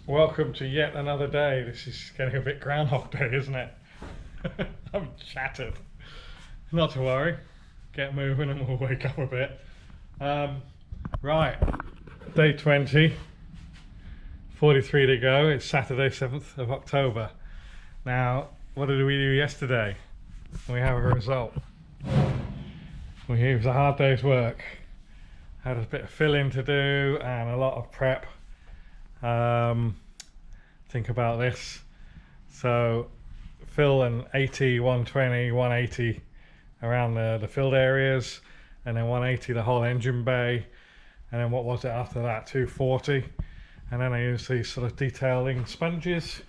Welcome to yet another day. This is getting a bit Groundhog Day, isn't it? I'm shattered. Not to worry. Get moving and we'll wake up a bit. Right, day 20. 43 to go. It's Saturday, 7th of October. Now, what did we do yesterday? We have a result. It was a hard day's work. Had a bit of fill-in to do and a lot of prep. Think about this. So fill an 80, 120, 180 around the filled areas, and then 180 the whole engine bay, and then what was it after that, 240. And then I use these sort of detailing sponges,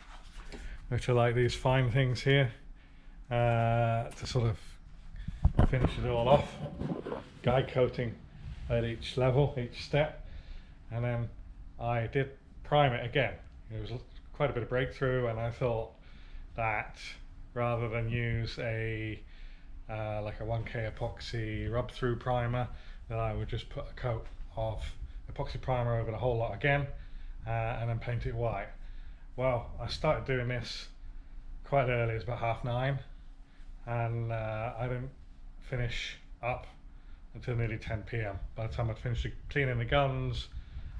which are like these fine things here, to sort of finish it all off. Guide coating at each level, each step, and then I did prime it again. It was quite a bit of breakthrough, and I thought that rather than use a like a 1K epoxy rub through primer, that I would just put a coat of epoxy primer over the whole lot again, and then paint it white. Well, I started doing this quite early, it's about 9:30, and I didn't finish up until nearly 10 p.m. By the time I'd finished cleaning the guns,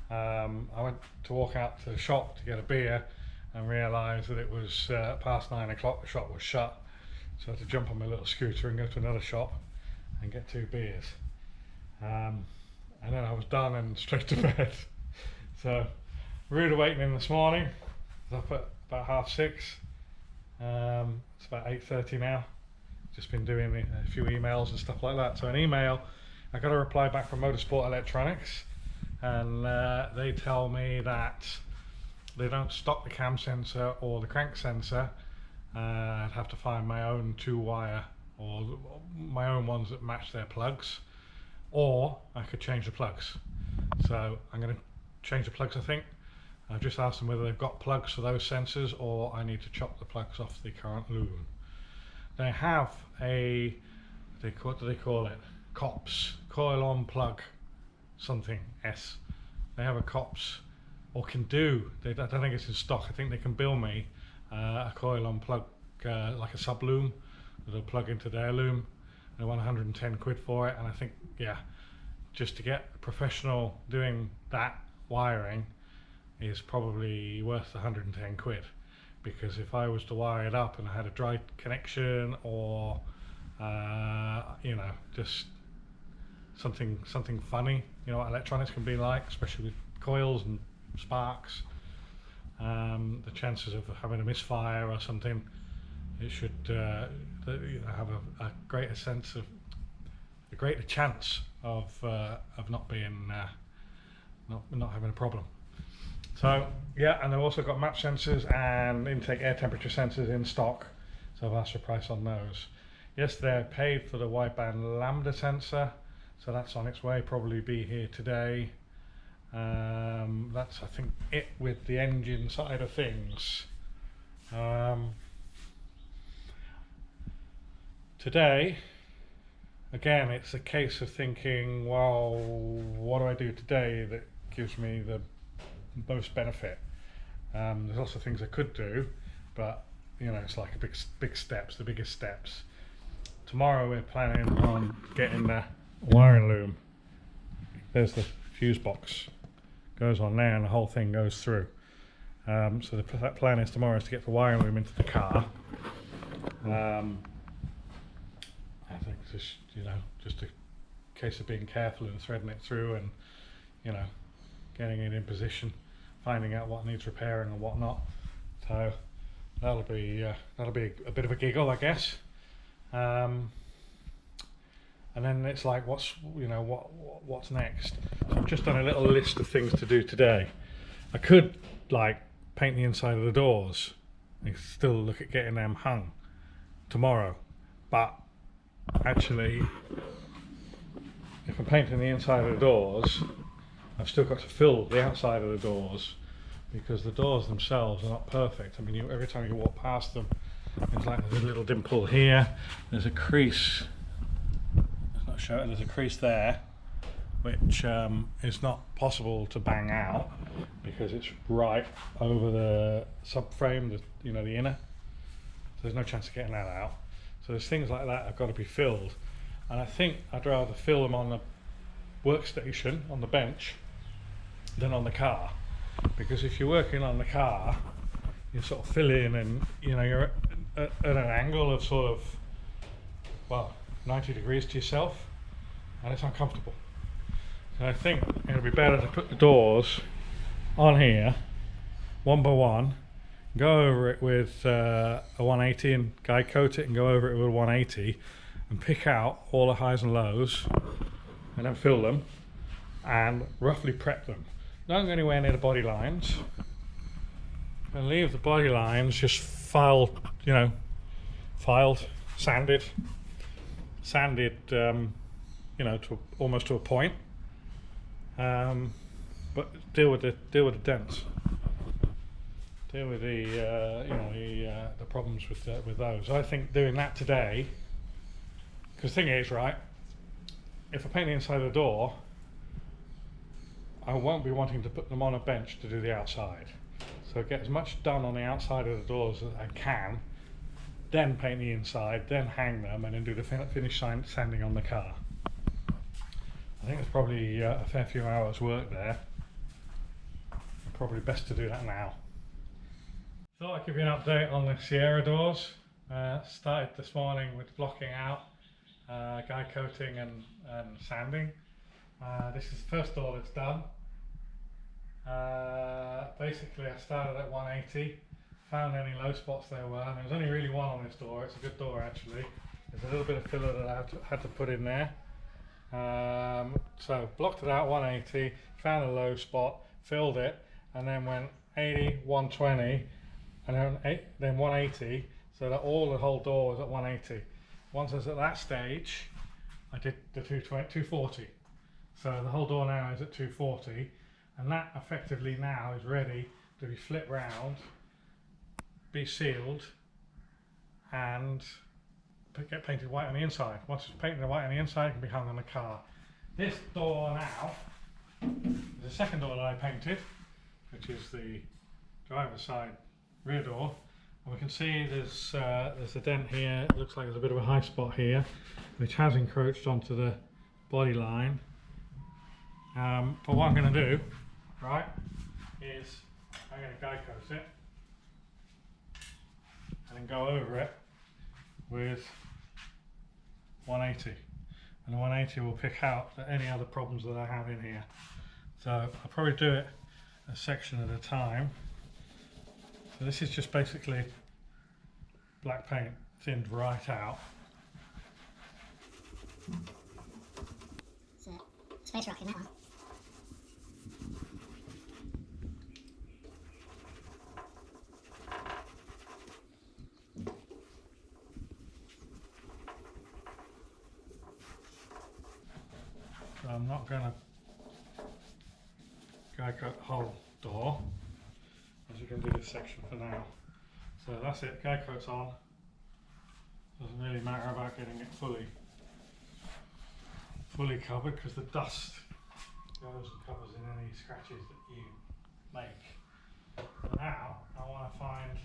I went to walk out to the shop to get a beer and realised that it was past 9 o'clock, the shop was shut. So I had to jump on my little scooter and go to another shop and get 2 beers. And then I was done and straight to bed. So, rude awakening this morning. I was up at about 6:30. It's about 8:30 now. Just been doing a few emails and stuff like that. So an email, I got a reply back from Motorsport Electronics, and they tell me that they don't stock the cam sensor or the crank sensor. I'd have to find my own 2-wire or my own ones that match their plugs, or I could change the plugs. So I'm going to change the plugs, I think. I've just asked them whether they've got plugs for those sensors, or I need to chop the plugs off the current loom. They have a, what do they call it? COPS, coil on plug something S. They have a COPS, or can do, I don't think it's in stock, I think they can bill me a coil on plug, like a sub loom that'll plug into their loom. They want 110 quid for it, and I think, yeah, just to get a professional doing that wiring is probably worth 110 quid. Because if I was to wire it up and I had a dry connection, or you know, just something funny, you know what electronics can be like, especially with coils and sparks, the chances of having a misfire or something, it should have a greater sense of, a greater chance of not being not having a problem. So yeah, and they've also got map sensors and intake air temperature sensors in stock, so I've asked for a price on those. Yesterday I paid for the wideband lambda sensor, so that's on its way, probably be here today. That's, I think, it with the engine side of things. Today, again, it's a case of thinking, well, what do I do today that gives me the most benefit? There's lots of things I could do, but you know, it's like a big steps, the biggest steps. Tomorrow we're planning on getting the wiring loom. There's the fuse box, goes on there and the whole thing goes through. So the plan is tomorrow is to get the wiring loom into the car. I think just, you know, just a case of being careful and threading it through, and you know, getting it in position, finding out what needs repairing and what not. So that'll be a bit of a giggle, I guess. And then it's like, what's next? So I've just done a little list of things to do today. I could like paint the inside of the doors and still look at getting them hung tomorrow, but actually, if I'm painting the inside of the doors, I've still got to fill the outside of the doors, because the doors themselves are not perfect. I mean, every time you walk past them, it's like there's a little dimple here, there's a crease, it's not showing, there's a crease there, which is not possible to bang out because it's right over the subframe, the inner. So there's no chance of getting that out. So there's things like that have got to be filled, and I think I'd rather fill them on the workstation, on the bench, than on the car, because if you're working on the car, you sort of fill in, and you're at an angle of sort of, well, 90 degrees to yourself, and it's uncomfortable. So I think it'll be better to put the doors on here one by one, go over it with a 180 and guide coat it, and go over it with a 180 and pick out all the highs and lows, and then fill them and roughly prep them. Don't go anywhere near the body lines, and leave the body lines just filed, sanded, to almost to a point. But deal with the dents. Deal with the problems with those. I think doing that today, because the thing is, right, if I paint the inside of the door, I won't be wanting to put them on a bench to do the outside. So get as much done on the outside of the doors as I can, then paint the inside, then hang them, and then do the finish sanding on the car. I think it's probably a fair few hours work there. Probably best to do that now. Thought I'd give you an update on the Sierra doors. Started this morning with blocking out, guide coating and sanding. This is the first door that's done. Basically I started at 180, found any low spots there were, and there was only really one on this door. It's a good door actually. There's a little bit of filler that I had to put in there. So blocked it out 180, found a low spot, filled it, and then went 80, 120, and then 180, so that the whole door was at 180. Once I was at that stage, I did the 240. So the whole door now is at 240, and that effectively now is ready to be flipped round, be sealed, and get painted white on the inside. Once it's painted white on the inside, it can be hung on the car. This door now is the second door that I painted, which is the driver's side rear door. And we can see there's a dent here. It looks like there's a bit of a high spot here, which has encroached onto the body line. But what I'm going to do, right, is I'm going to guide coat it and then go over it with 180, and the 180 will pick out any other problems that I have in here. So I'll probably do it a section at a time. So this is just basically black paint thinned right out. So space rock in that one. So I'm not going to guide coat the whole door, as you can do this section for now. So that's it, guide coat's on. Doesn't really matter about getting it fully covered, because the dust goes and covers in any scratches that you make. Now I want to find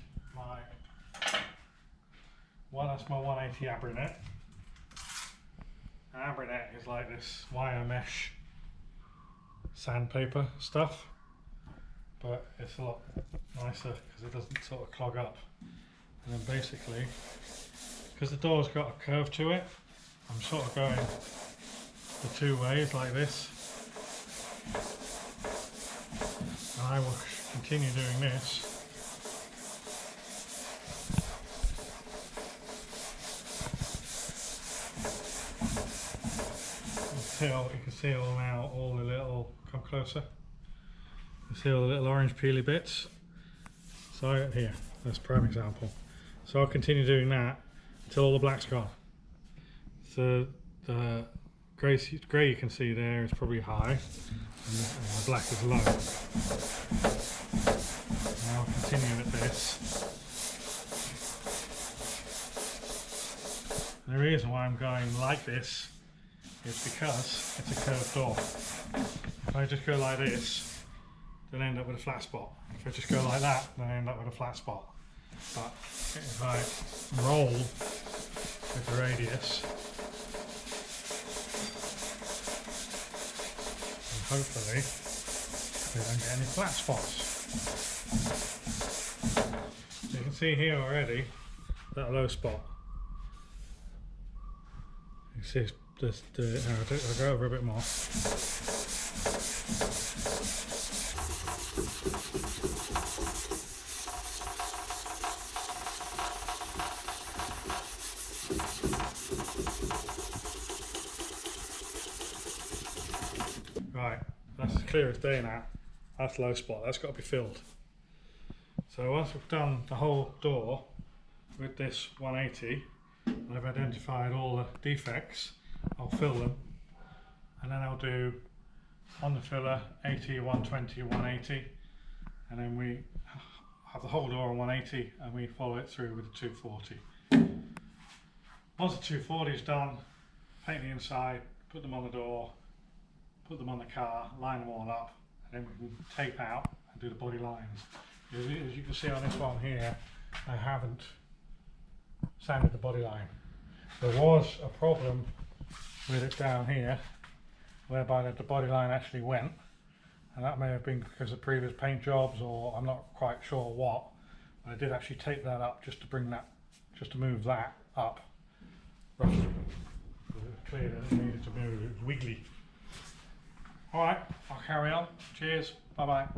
that's my 180 Abrinet. Abrinet is like this wire mesh sandpaper stuff, but it's a lot nicer because it doesn't sort of clog up. And then basically, because the door's got a curve to it, I'm sort of going the two ways like this, and I will continue doing this until you can see all now, all the little, come closer, you see all the little orange peely bits. So here, that's a prime example. So I'll continue doing that until all the black's gone. So the grey you can see there is probably high, and the black is low. And I'll continue with this. And the reason why I'm going like this is because it's a curved door. If I just go like this, then I end up with a flat spot. If I just go like that, then I end up with a flat spot. But if I roll with the radius, then hopefully we don't get any flat spots. So you can see here already that low spot. You can see I'll go over a bit more. Right, that's as clear as day now. That's low spot, that's got to be filled. So once we've done the whole door with this 180, and I've identified all the defects, I'll fill them, and then I'll do on the filler 80, 120, 180, and then we have the whole door on 180 and we follow it through with the 240. Once the 240 is done, paint the inside, put them on the door, put them on the car, line them all up, and then we can tape out and do the body lines. As you can see on this one here, I haven't sanded the body line. There was a problem with it down here, whereby the body line actually went, and that may have been because of previous paint jobs, or I'm not quite sure what. But I did actually tape that up just to bring that, just to move that up roughly. It was clear that it needed to move, it was wiggly. Alright, I'll carry on. Cheers, bye bye.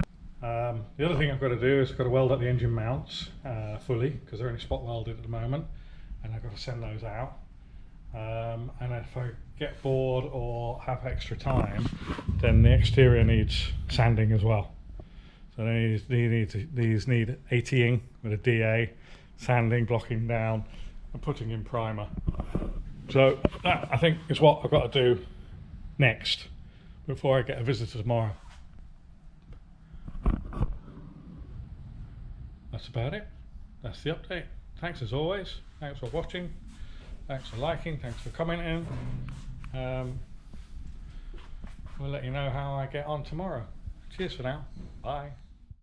The other thing I've got to do is I've got to weld up the engine mounts fully, because they're only spot welded at the moment, and I've got to send those out. And if I get bored or have extra time, then the exterior needs sanding as well. So these need ATing with a DA, sanding, blocking down, and putting in primer. So that, I think, is what I've got to do next before I get a visitor tomorrow. That's about it. That's the update. Thanks as always. Thanks for watching. Thanks for liking. Thanks for commenting. We'll let you know how I get on tomorrow. Cheers for now. Bye.